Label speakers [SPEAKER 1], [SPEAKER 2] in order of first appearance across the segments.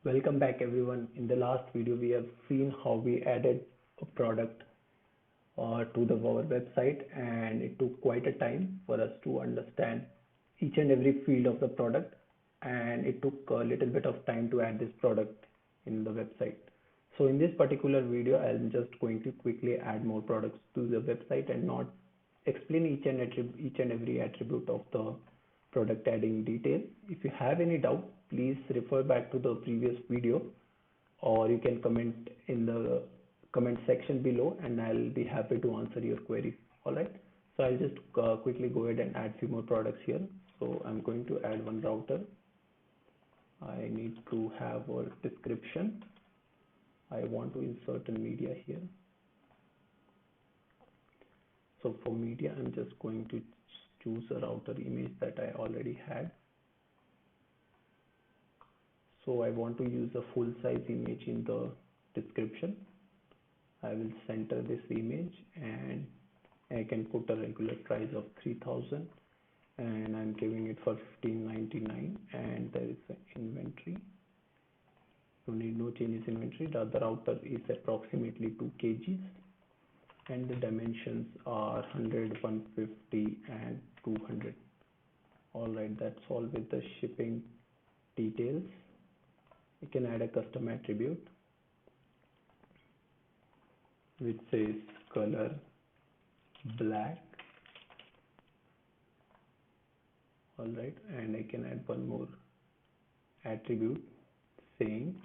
[SPEAKER 1] Welcome back everyone. In the last video, we have seen how we added a product to our website, and it took quite a time for us to understand each and every field of the product, and it took a little bit of time to add this product in the website. So in this particular video, I'm just going to quickly add more products to the website and not explain each and every attribute of the product adding detail. If you have any doubt, please refer back to the previous video, or you can comment in the comment section below and I'll be happy to answer your queries. All right. So I'll just quickly go ahead and add few more products here. So I'm going to add one router. I need to have a description. I want to insert a media here. So for media, I'm just going to choose a router image that I already had. So I want to use a full size image in the description. I will center this image and I can put a regular price of 3000 and I'm giving it for 1599, and there is an inventory. You need no changes in inventory. The other router is approximately 2 kgs and the dimensions are 100, 150 and 200. Alright, that's all with the shipping details. You can add a custom attribute which says color black. Alright, and I can add one more attribute saying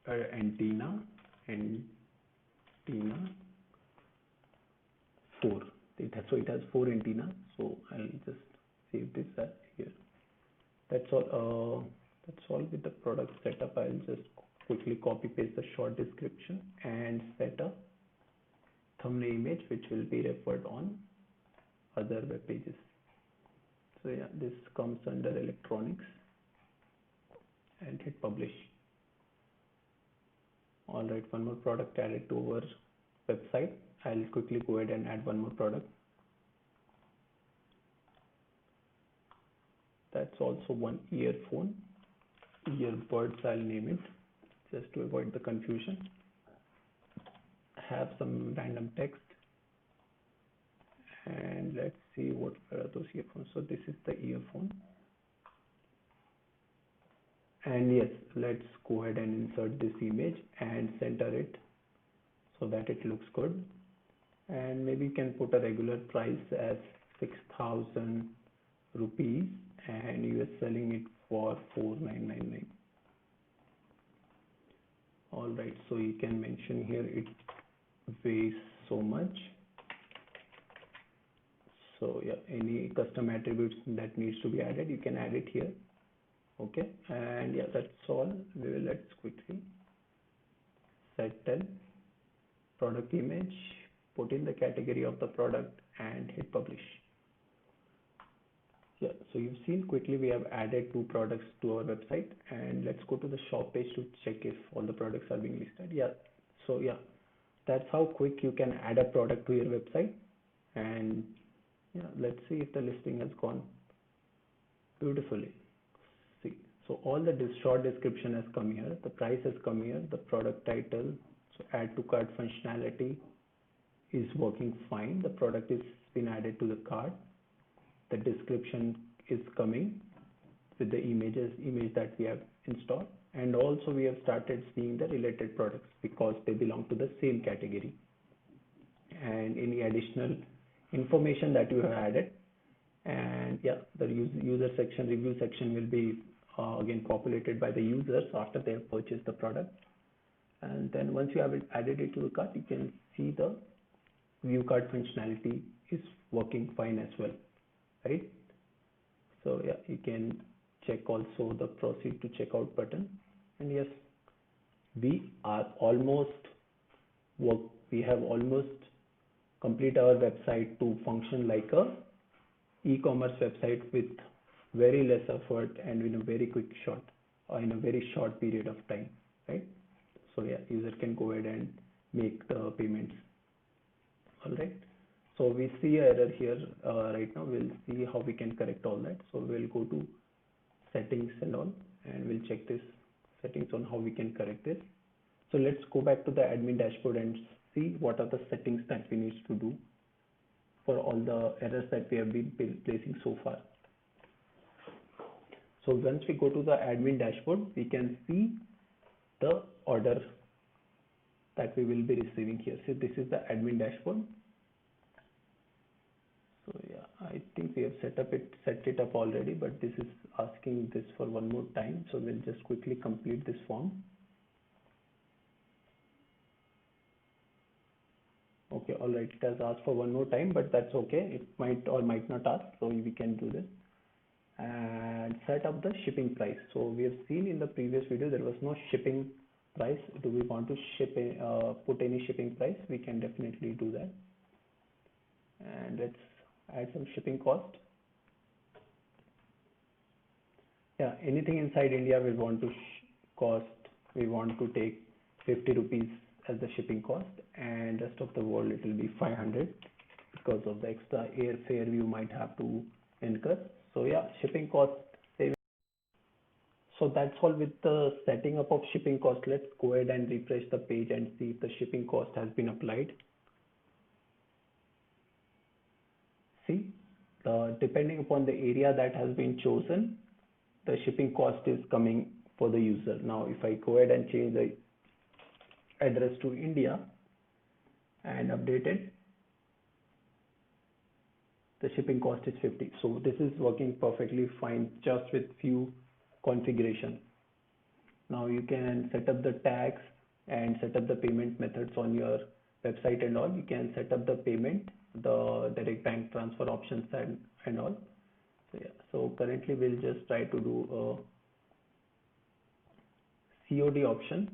[SPEAKER 1] antenna 4. It has 4 antennas, so I'll just save this here. That's all with the product setup. I'll just quickly copy paste the short description and set a thumbnail image which will be referred on other web pages. So yeah, this comes under electronics and hit publish. Alright, one more product added to our website. I'll quickly go ahead and add one more product. That's also one earphone, earbuds I'll name it, just to avoid the confusion. Have some random text and let's see what are those earphones. So this is the earphone, and yes, let's go ahead and insert this image and center it so that it looks good, and maybe you can put a regular price as 6000 rupees and you are selling it for 4999. Alright, so you can mention here it weighs so much. So yeah, any custom attributes that needs to be added, you can add it here. Okay, and yeah, that's all. Let's quickly settle product image, put in the category of the product and hit publish. Yeah, so you've seen quickly we have added 2 products to our website, and let's go to the shop page to check if all the products are being listed. Yeah, so yeah, that's how quick you can add a product to your website. And yeah, let's see if the listing has gone beautifully. See, so all the short description has come here, the price has come here, the product title, so add to cart functionality is working fine. The product is been added to the cart. The description is coming with the image that we have installed, and also we have started seeing the related products because they belong to the same category, and any additional information that you have added. And yeah, the user section, review section will be again populated by the users after they have purchased the product. And then once you have added it to the cart, you can see the view cart functionality is working fine as well, right? So yeah, you can check also the proceed to checkout button, and yes, we have almost complete our website to function like a e-commerce website with very less effort and in a very short period of time, right? So yeah, user can go ahead and make the payments. All right, so we see error here right now. We'll see how we can correct all that. So we'll go to settings and all, and we'll check this settings on how we can correct this. So let's go back to the admin dashboard and see what are the settings that we need to do for all the errors that we have been placing so far. So once we go to the admin dashboard, we can see the order that we will be receiving here. So this is the admin dashboard. So yeah, I think we have set it up already, but this is asking this for one more time. So we'll just quickly complete this form. Okay, all right, it has asked for one more time, but that's okay. It might or might not ask, so we can do this. And set up the shipping price. So we have seen in the previous video there was no shipping price. Do we want to put any shipping price? We can definitely do that. And let's add some shipping cost. Yeah, anything inside India we want to we want to take 50 rupees as the shipping cost, and rest of the world it will be 500 because of the extra airfare you might have to incur. So yeah, shipping cost saving. So that's all with the setting up of shipping cost. Let's go ahead and refresh the page and see if the shipping cost has been applied. See, depending upon the area that has been chosen, the shipping cost is coming for the user. Now if I go ahead and change the address to India and update it, the shipping cost is 50. So this is working perfectly fine just with few configurations. Now you can set up the tags and set up the payment methods on your website and all. You can set up the payment, the direct bank transfer options and all. So yeah, so currently we'll just try to do a COD option.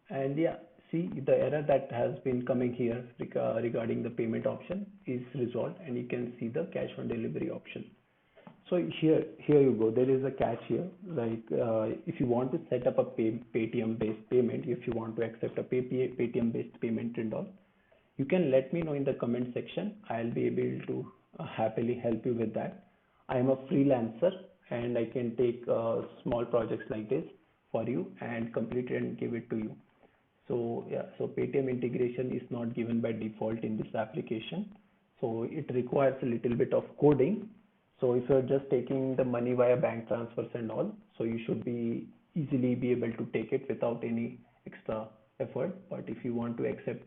[SPEAKER 1] And yeah, see, the error that has been coming here regarding the payment option is resolved, and you can see the cash on delivery option. So here you go. There is a catch here. Like if you want to set up a Paytm based payment, if you want to accept a Paytm based payment and all, you can let me know in the comment section. I'll be able to happily help you with that. I am a freelancer and I can take small projects like this for you and complete it and give it to you. So yeah, so Paytm integration is not given by default in this application. So it requires a little bit of coding. So if you're just taking the money via bank transfers and all, so you should be easily be able to take it without any extra effort. But if you want to accept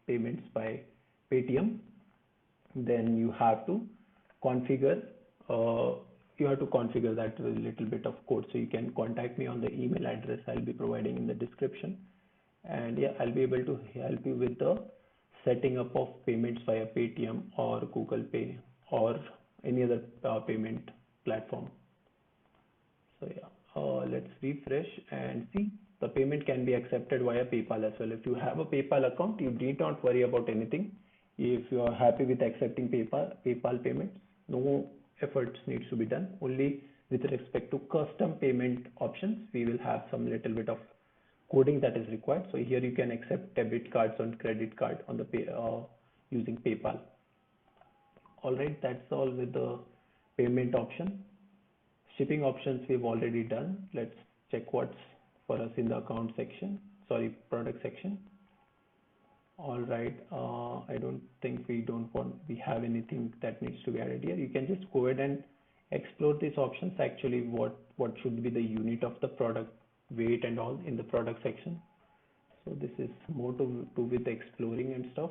[SPEAKER 1] payments by Paytm, then you have to configure that with a little bit of code. So you can contact me on the email address I'll be providing in the description, and yeah, I'll be able to help you with the setting up of payments via Paytm or Google Pay or any other payment platform. So yeah, let's refresh and see, the payment can be accepted via PayPal as well. If you have a PayPal account, you need not worry about anything. If you are happy with accepting PayPal payments, no efforts needs to be done. Only with respect to custom payment options, we will have some little bit of coding that is required. So here you can accept debit cards and credit card on the using PayPal. Alright, that's all with the payment option. Shipping options we've already done. Let's check what's for us in the account section, product section. Alright, I don't think we have anything that needs to be added here. You can just go ahead and explore these options. Actually, what should be the unit of the product, weight and all in the product section. So this is more to do with exploring and stuff.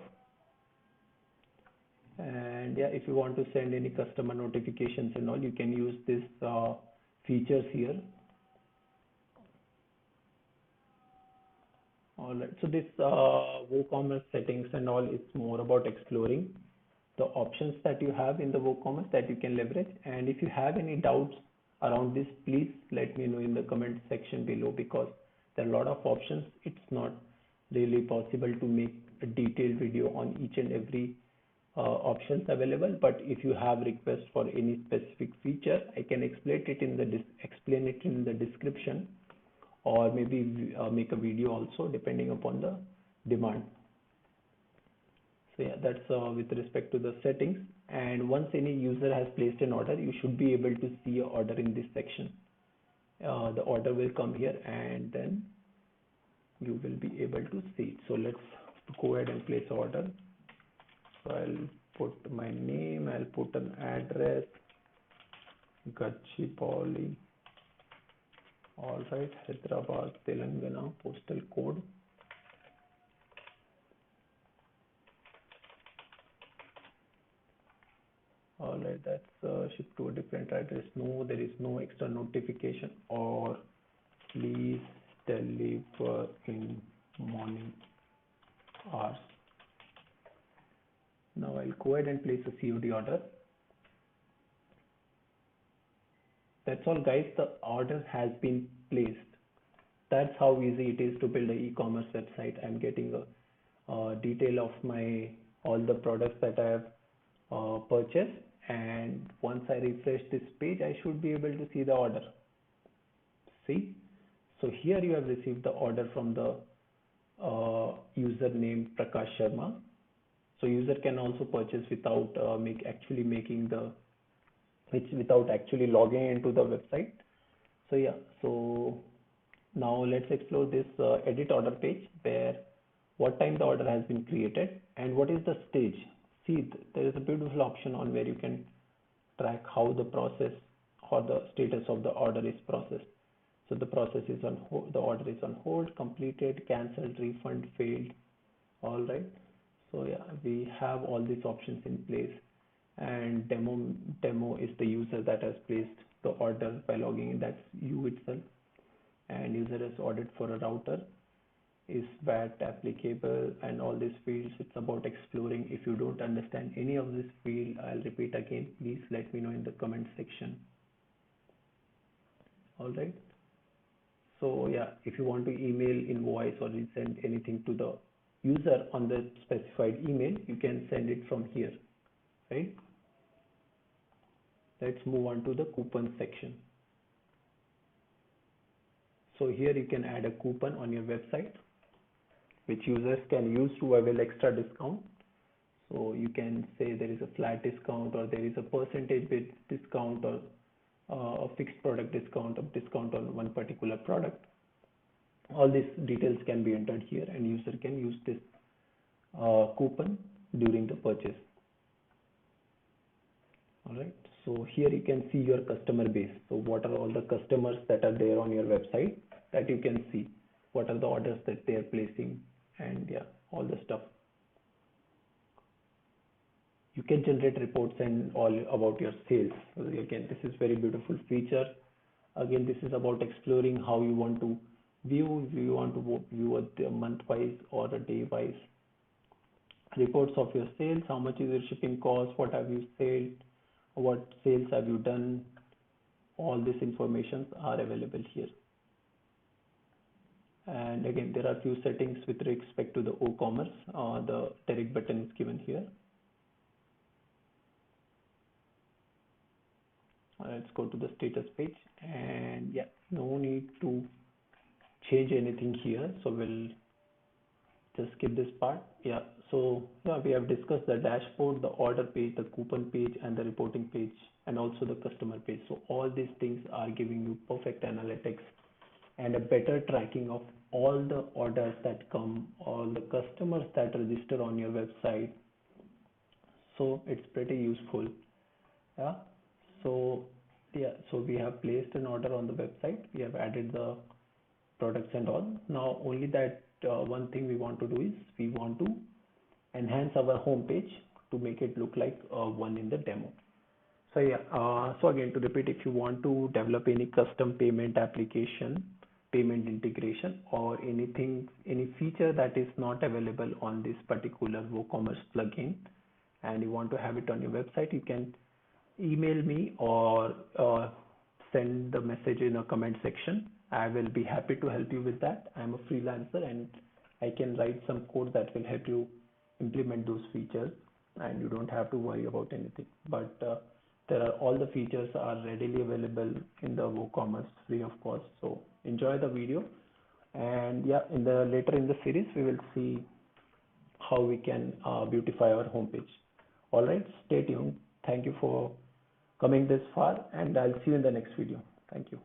[SPEAKER 1] And yeah, if you want to send any customer notifications and all, you can use this features here. Alright, so this WooCommerce settings and all, it's more about exploring the options that you have in the WooCommerce that you can leverage. And if you have any doubts around this, please let me know in the comment section below, because there are a lot of options. It's not really possible to make a detailed video on each and every options available. But if you have requests for any specific feature, I can explain it in the description, or maybe make a video also, depending upon the demand. So yeah, that's with respect to the settings. And once any user has placed an order, you should be able to see your order in this section. The order will come here and then you will be able to see it. So let's go ahead and place order. So I'll put my name, I'll put an address, Gachibowli, all right, Hyderabad, Telangana, postal code. All right, that's shipped to a different address. No, there is no extra notification or please deliver in morning hours. Now I'll go ahead and place a COD order. That's all guys, the order has been placed. That's how easy it is to build an e-commerce website. I'm getting a detail of my all the products that I have purchased, and once I refresh this page I should be able to see the order. See, so here you have received the order from the user named Prakash Sharma. So user can also purchase without without actually logging into the website. So yeah, so now let's explore this edit order page, where what time the order has been created and what is the stage. See, there is a beautiful option on where you can track how the process or the status of the order is processed. So the process is on hold, the order is on hold, completed, cancelled, refund, failed. All right. So yeah, we have all these options in place, and demo is the user that has placed the order by logging in. That's you itself, and user has ordered for a router. Is VAT applicable and all these fields? It's about exploring. If you don't understand any of this field, I'll repeat again. Please let me know in the comment section. All right. So yeah, if you want to email, invoice, or send anything to the user on the specified email, you can send it from here, right? Let's move on to the coupon section. So here you can add a coupon on your website, which users can use to avail extra discount. So you can say there is a flat discount, or there is a percentage based discount, or a fixed product discount, or discount on one particular product. All these details can be entered here, and user can use this coupon during the purchase. All right. So here you can see your customer base. So what are all the customers that are there on your website, that you can see what are the orders that they are placing, and yeah, all the stuff. You can generate reports and all about your sales. So again, this is very beautiful feature. Again, this is about exploring how you want to view. If you want to view a month wise or a day wise reports of your sales, how much is your shipping cost, what have you sold, what sales have you done. All these informations are available here. And again, there are few settings with respect to the WooCommerce. The direct button is given here. Let's go to the status page, and yeah, no need to change anything here, so we'll just skip this part. Yeah, so yeah, we have discussed the dashboard, the order page, the coupon page, and the reporting page, and also the customer page. So all these things are giving you perfect analytics and a better tracking of all the orders that come, all the customers that register on your website. So it's pretty useful. Yeah. So yeah, so we have placed an order on the website. We have added the products and all. Now only that one thing we want to do is we want to enhance our home page to make it look like one in the demo. So yeah, so again, to repeat, if you want to develop any custom payment application, payment integration, or anything, any feature that is not available on this particular WooCommerce plugin, and you want to have it on your website, you can email me or send the message in a comment section. I will be happy to help you with that. I'm a freelancer and I can write some code that will help you implement those features, and you don't have to worry about anything. But there are all the features are readily available in the WooCommerce free of cost. So enjoy the video, and yeah, in the later in the series we will see how we can beautify our homepage. All right, stay tuned. Thank you for coming this far, and I'll see you in the next video. Thank you.